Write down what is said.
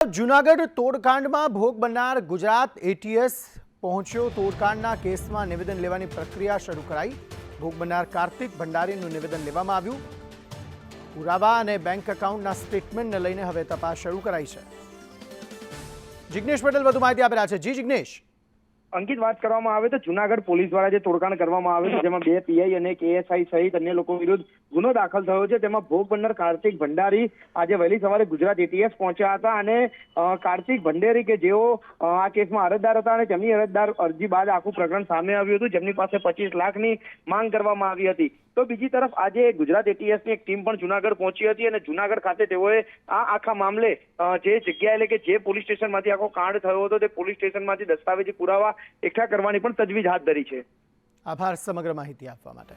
જૂનાગઢ તોડકાંડમાં ભોગ બનનાર ગુજરાત એટીએસ પહોંચ્યો। તોડકાંડના કેસમાં નિવેદન લેવાની પ્રક્રિયા શરૂ કરાઈ। ભોગ બનનાર કાર્તિક ભંડારીનું નિવેદન લેવામાં આવ્યું। પુરાવા અને બેંક એકાઉન્ટના સ્ટેટમેન્ટને લઈને હવે તપાસ શરૂ કરાઈ છે। જિગ્નેશ પટેલ વધુ માહિતી આપી રહ્યા છે। જી જિગ્નેશ। અંકિત, વાત કરવામાં આવે તો જૂનાગઢ પોલીસ દ્વારા જે તોડકાંડ કરવામાં આવ્યું છે, જેમાં 2 પીઆઈ અને એક એએસઆઈ સહિત અન્ય લોકો વિરુદ્ધ ગુનો દાખલ થયો છે। તેમાં ભોગ બનનાર કાર્તિક ભંડારી આજે વહેલી સવારે ગુજરાત એટીએસ પહોંચ્યા હતા અને કાર્તિક ભંડારી કે જેઓ આ કેસમાં અરજદાર હતા અને તેમની અરજદાર અરજી બાદ આખું પ્રકરણ સામે આવ્યું હતું, જેમની પાસે 25 લાખની માંગ કરવામાં આવી હતી। તો બીજી તરફ આજે ગુજરાત એટીએસની એક ટીમ પણ જૂનાગઢ પહોંચી હતી અને જૂનાગઢ ખાતે તેઓએ આ આખા મામલે જે જગ્યાએ એટલે કે જે પોલીસ સ્ટેશનમાંથી આખો કાંડ થયો હતો તે પોલીસ સ્ટેશનમાંથી દસ્તાવેજી પુરાવા એકઠા કરવાની પણ તજવીજ હાથ ધરી છે। આભાર સમગ્ર માહિતી આપવા માટે।